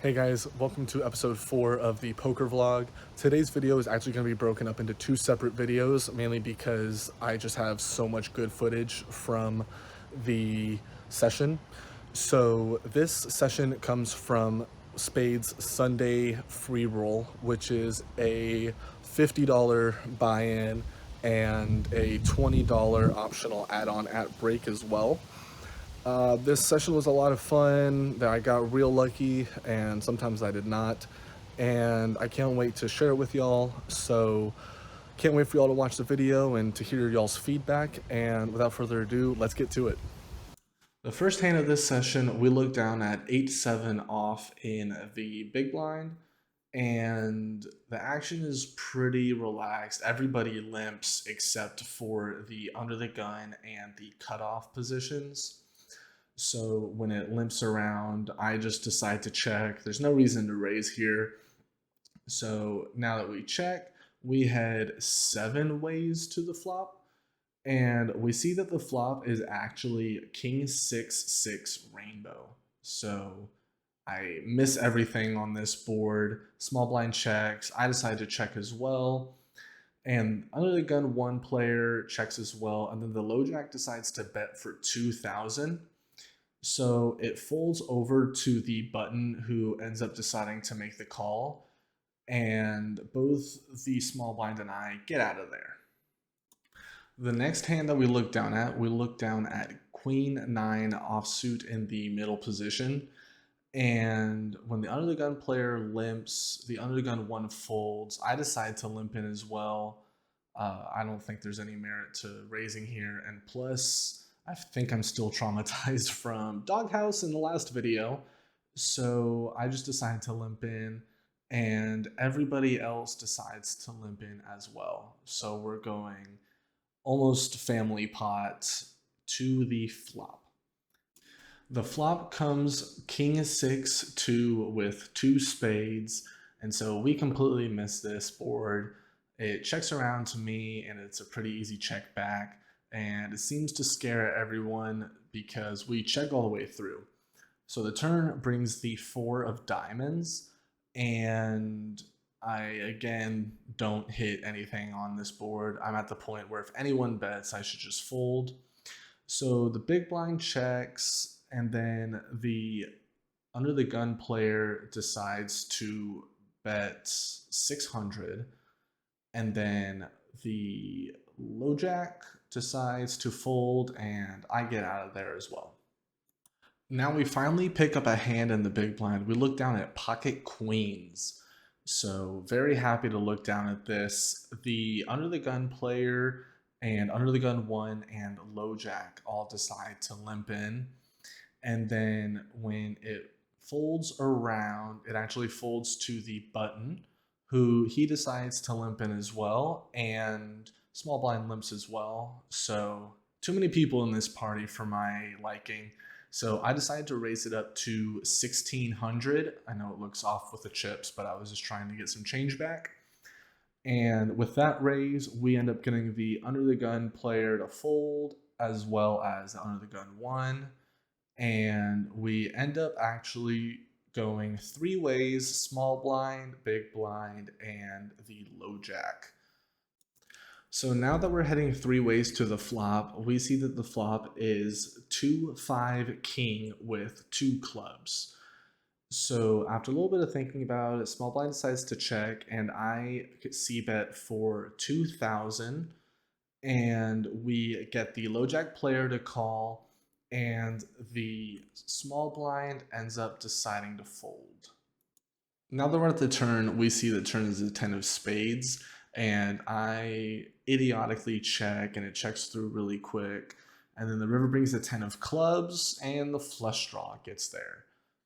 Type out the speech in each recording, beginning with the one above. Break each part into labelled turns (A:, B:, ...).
A: Hey guys, welcome to episode 4 of the poker vlog. Today's video is actually going to be broken up into two separate videos, mainly because I just have so much good footage from the session. So this session comes from Spade's Sunday free roll, which is a $50 buy-in and a $20 optional add-on at break as well. This session was a lot of fun. I got real lucky, and sometimes I did not. And I can't wait to share it with y'all. So, can't wait for y'all to watch the video and to hear y'all's feedback. And without further ado, let's get to it. The first hand of this session, we looked down at 8-7 off in the big blind. And the action is pretty relaxed. Everybody limps except for the under the gun and the cutoff positions. So when it limps around, I just decide to check. There's no reason to raise here. So now that we check, we head 7 ways to the flop. And we see that the flop is actually King 6-6 rainbow. So I miss everything on this board. Small blind checks. I decide to check as well. And under the gun, one player checks as well. And then the low jack decides to bet for 2,000. So it folds over to the button who ends up deciding to make the call. And both the small blind and I get out of there. The next hand that we look down at Queen 9 offsuit in the middle position. And when the under the gun player limps, the under the gun one folds. I decide to limp in as well. I don't think there's any merit to raising here. And plus, I think I'm still traumatized from Doghouse in the last video. So I just decided to limp in, and everybody else decides to limp in as well. So we're going almost family pot to the flop. The flop comes King 6-2 with 2 spades, and so we completely miss this board. It checks around to me, and it's a pretty easy check back, and it seems to scare everyone because we check all the way through. So the turn brings the 4 of diamonds, and I again don't hit anything on this board. I'm at the point where if anyone bets, I should just fold. So the big blind checks, and then the under the gun player decides to bet 600, and then the low jack decides to fold, and I get out of there as well. Now we finally pick up a hand in the big blind. We look down at pocket queens. So very happy to look down at this. The under the gun player and under the gun 1 and low jack all decide to limp in. And then when it folds around, it actually folds to the button, who he decides to limp in as well, and small blind limps as well. So too many people in this party for my liking. So I decided to raise it up to 1,600. I know it looks off with the chips, but I was just trying to get some change back. And with that raise, we end up getting the under the gun player to fold, as well as the under the gun 1. And we end up actually going 3 ways: small blind, big blind, and the low jack. So now that we're heading 3 ways to the flop, we see that the flop is 2-5 king with 2 clubs. So after a little bit of thinking about it, small blind decides to check, and I c-bet for 2,000, and we get the low jack player to call, and the small blind ends up deciding to fold. Now that we're at the turn, we see the turn is a 10 of spades, and I idiotically check, and it checks through really quick. And then the river brings the 10 of clubs, and the flush draw gets there.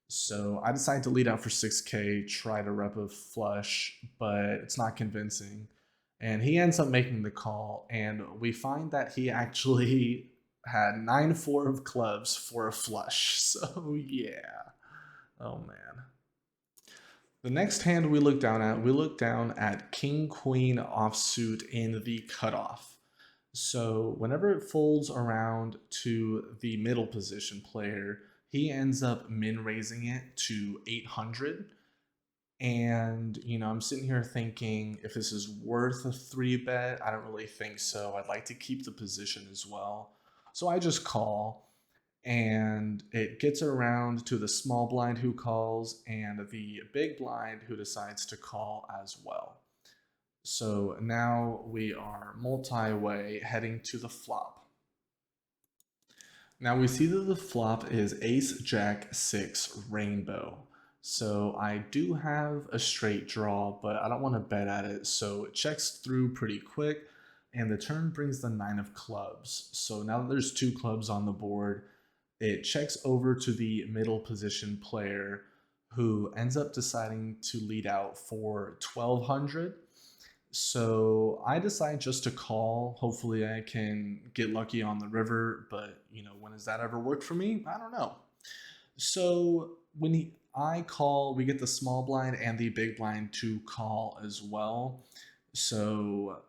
A: So I decide to lead out for 6K, try to rep a flush, but it's not convincing. And he ends up making the call, and we find that he actually had 9-4 of clubs for a flush. So yeah. Oh man. The next hand we look down at King Queen offsuit in the cutoff. So whenever it folds around to the middle position player, he ends up min raising it to 800. And, I'm sitting here thinking if this is worth a 3 bet. I don't really think so. I'd like to keep the position as well. So I just call, and it gets around to the small blind who calls and the big blind who decides to call as well. So now we are multi-way heading to the flop. Now we see that the flop is ace, jack, 6, rainbow. So I do have a straight draw, but I don't want to bet at it. So it checks through pretty quick, and the turn brings the 9 of clubs. So now that there's 2 clubs on the board, it checks over to the middle position player, who ends up deciding to lead out for 1200. So I decide just to call. Hopefully, I can get lucky on the river, but when has that ever worked for me? I don't know. So I call, we get the small blind and the big blind to call as well. So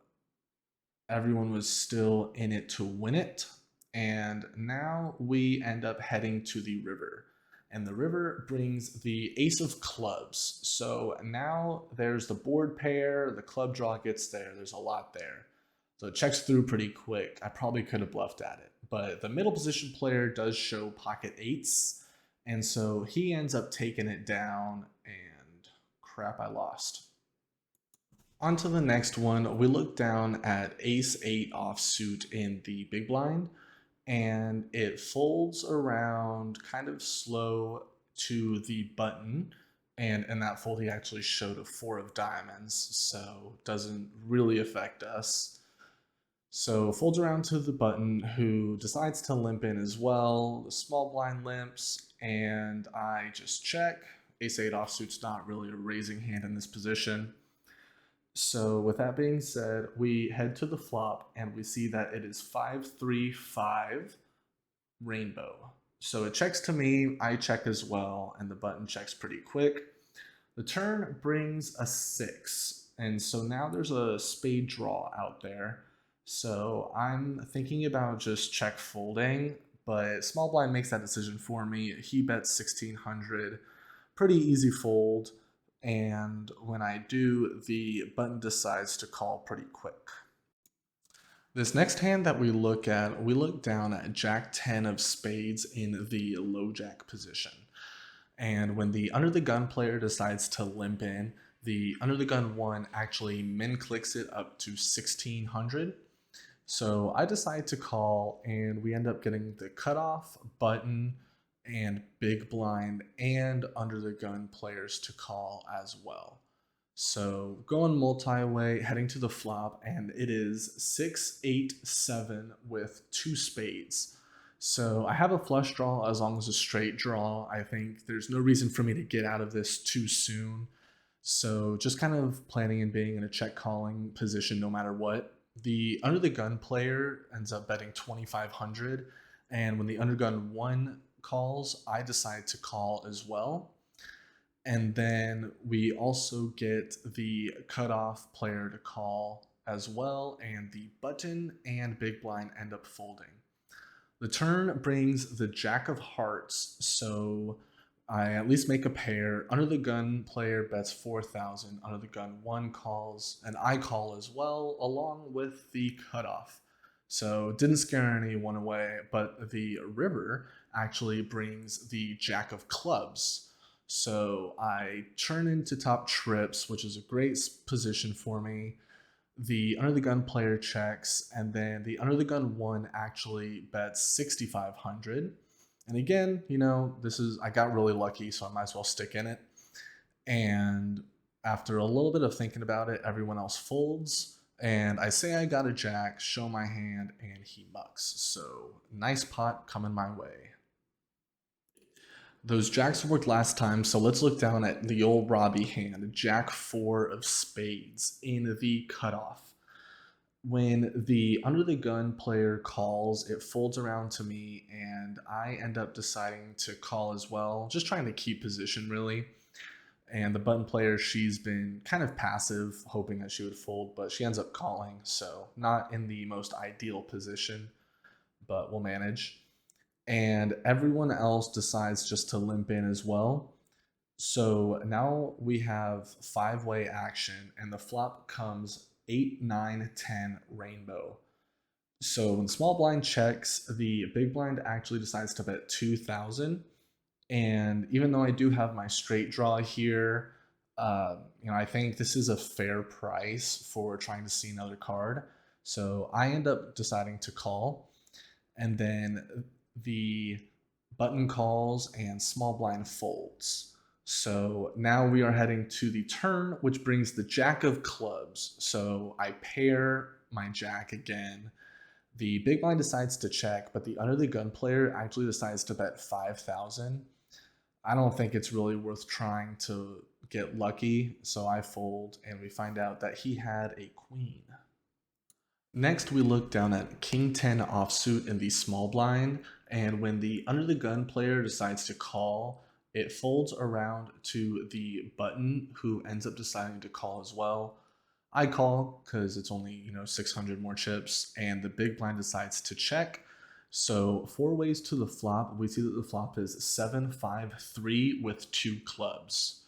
A: everyone was still in it to win it. And now we end up heading to the river. And the river brings the ace of clubs. So now there's the board pair, the club draw gets there. There's a lot there. So it checks through pretty quick. I probably could have bluffed at it. But the middle position player does show pocket eights. And so he ends up taking it down, and crap, I lost. On to the next one. We look down at ace 8 offsuit in the big blind, and it folds around kind of slow to the button. And in that fold, he actually showed a 4 of diamonds, so doesn't really affect us. So folds around to the button, who decides to limp in as well. The small blind limps, and I just check. Ace 8 offsuit's not really a raising hand in this position. So with that being said, we head to the flop, and we see that it is 5-3-5 rainbow. So it checks to me, I check as well, and the button checks pretty quick. The turn brings a 6, and so now there's a spade draw out there. So I'm thinking about just check folding, but small blind makes that decision for me. He bets 1600, pretty easy fold. And when I do, the button decides to call pretty quick. This next hand that we look down at Jack 10 of spades in the low jack position. And when the under the gun player decides to limp in, the under the gun one actually min clicks it up to 1600. So I decide to call, and we end up getting the cutoff, button, and big blind and under the gun players to call as well. So going multi-way, heading to the flop, and it is 6-8-7 with 2 spades. So I have a flush draw as long as a straight draw. I think there's no reason for me to get out of this too soon. So just kind of planning and being in a check calling position no matter what. The under the gun player ends up betting 2500, and when the under gun one calls, I decide to call as well. And then we also get the cutoff player to call as well, and the button and big blind end up folding. The turn brings the jack of hearts, so I at least make a pair. Under the gun player bets 4,000, under the gun one calls, and I call as well, along with the cutoff. So didn't scare anyone away, but the river actually brings the jack of clubs. So I turn into top trips, which is a great position for me. The under the gun player checks, and then the under the gun one actually bets 6,500. And again, I got really lucky, so I might as well stick in it. And after a little bit of thinking about it, everyone else folds. And I say I got a jack, show my hand, and he mucks. So nice pot coming my way. Those jacks worked last time, so let's look down at the old Robbie hand, Jack 4 of spades in the cutoff. When the under the gun player calls, it folds around to me, and I end up deciding to call as well, just trying to keep position really. And the button player, she's been kind of passive, hoping that she would fold, but she ends up calling, so not in the most ideal position, but we'll manage. and everyone else decides just to limp in as well. So now we have five-way action, and the flop comes 8, 9, 10 rainbow. So when small blind checks, the big blind actually decides to bet 2,000. And even though I do have my straight draw here, I think this is a fair price for trying to see another card. So I end up deciding to call, and then the button calls and small blind folds. So now we are heading to the turn, which brings the jack of clubs. So I pair my jack again. The big blind decides to check, but the under the gun player actually decides to bet 5,000. I don't think it's really worth trying to get lucky, so I fold, and we find out that he had a queen. Next, we look down at King 10 offsuit in the small blind, and when the under the gun player decides to call, it folds around to the button who ends up deciding to call as well. I call because it's only 600 more chips, and the big blind decides to check. So four ways to the flop, we see that the flop is 7-5-3 with two clubs.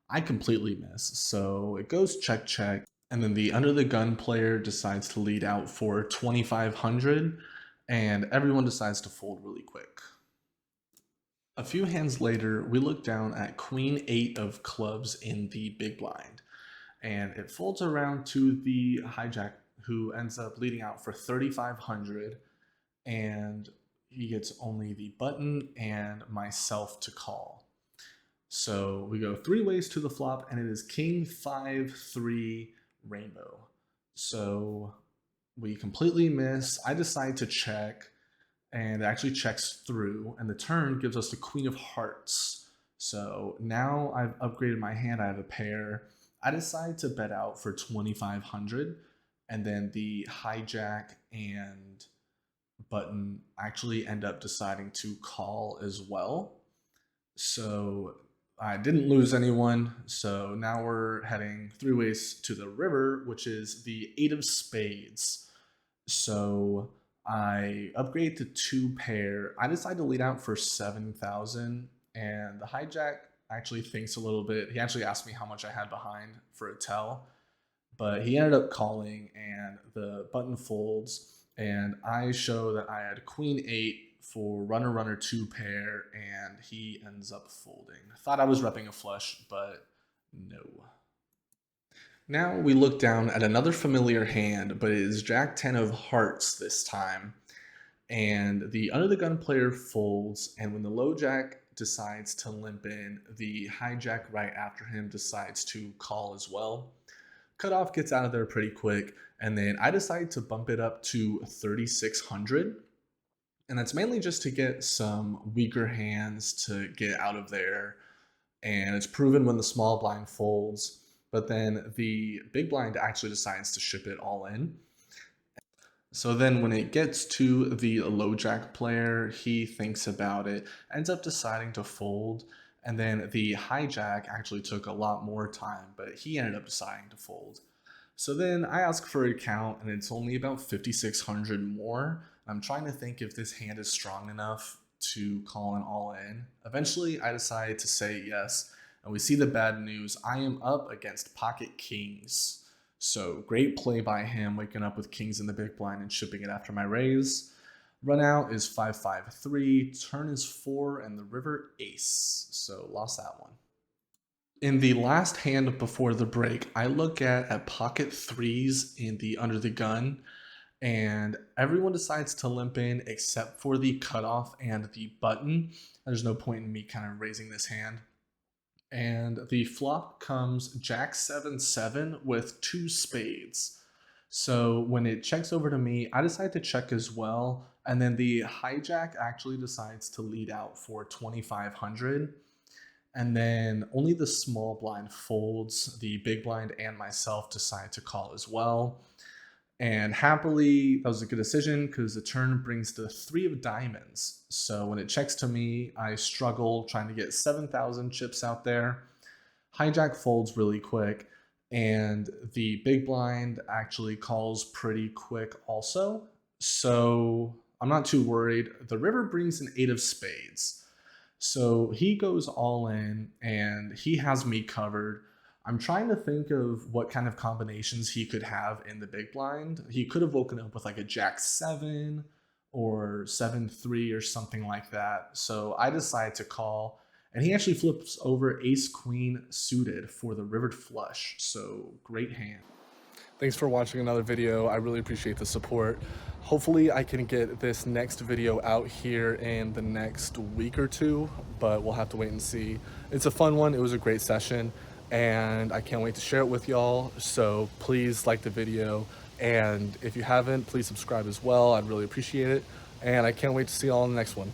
A: I completely miss, so it goes check check, and then the under the gun player decides to lead out for 2,500, and everyone decides to fold really quick. A few hands later, we look down at Queen 8 of clubs in the big blind, and it folds around to the hijack who ends up leading out for 3,500, and he gets only the button and myself to call. So we go three ways to the flop, and it is King 5-3 rainbow. So we completely miss. I decide to check, and it actually checks through, and the turn gives us the Queen of Hearts. So now I've upgraded my hand. I have a pair. I decide to bet out for 2,500, and then the hijack and button actually end up deciding to call as well. So I didn't lose anyone. So now we're heading three ways to the river, which is the Eight of Spades. So I upgrade to two pair. I decide to lead out for 7,000, and the hijack actually thinks a little bit. He actually asked me how much I had behind for a tell, but he ended up calling, and the button folds, and I show that I had Queen 8 for runner runner two pair, and he ends up folding. Thought I was repping a flush, but no. Now we look down at another familiar hand, but it is Jack 10 of hearts this time. And the under the gun player folds, and when the low jack decides to limp in, the hijack right after him decides to call as well. Cutoff gets out of there pretty quick, and then I decide to bump it up to 3,600. And that's mainly just to get some weaker hands to get out of there. And it's proven when the small blind folds, but then the big blind actually decides to ship it all in. So then when it gets to the low jack player, he thinks about it, ends up deciding to fold, and then the hijack actually took a lot more time, but he ended up deciding to fold. So then I ask for a count, and it's only about 5,600 more. I'm trying to think if this hand is strong enough to call an all in. Eventually, I decide to say yes, and we see the bad news. I am up against pocket kings. So great play by him, waking up with kings in the big blind and shipping it after my raise. Run out is 5-5-3, turn is 4, and the river ace. So lost that one. In the last hand before the break, I look at pocket threes in the under the gun, and everyone decides to limp in except for the cutoff and the button. There's no point in me kind of raising this hand. And the flop comes Jack 7-7 with two spades. So when it checks over to me, I decide to check as well. And then the hijack actually decides to lead out for 2,500. And then only the small blind folds. The big blind and myself decide to call as well. And happily, that was a good decision because the turn brings the three of diamonds. So when it checks to me, I struggle trying to get 7,000 chips out there. Hijack folds really quick, and the big blind actually calls pretty quick also. So I'm not too worried. The river brings an 8 of spades. So he goes all in and he has me covered. I'm trying to think of what kind of combinations he could have in the big blind. He could have woken up with like a jack 7 or 7-3 or something like that. So I decide to call, and he actually flips over ace queen suited for the rivered flush. So great hand. Thanks for watching another video. I really appreciate the support. Hopefully I can get this next video out here in the next week or two, but we'll have to wait and see. It's a fun one. It was a great session, and I can't wait to share it with y'all. So please like the video, and if you haven't, please subscribe as well. I'd really appreciate it, and I can't wait to see y'all in the next one.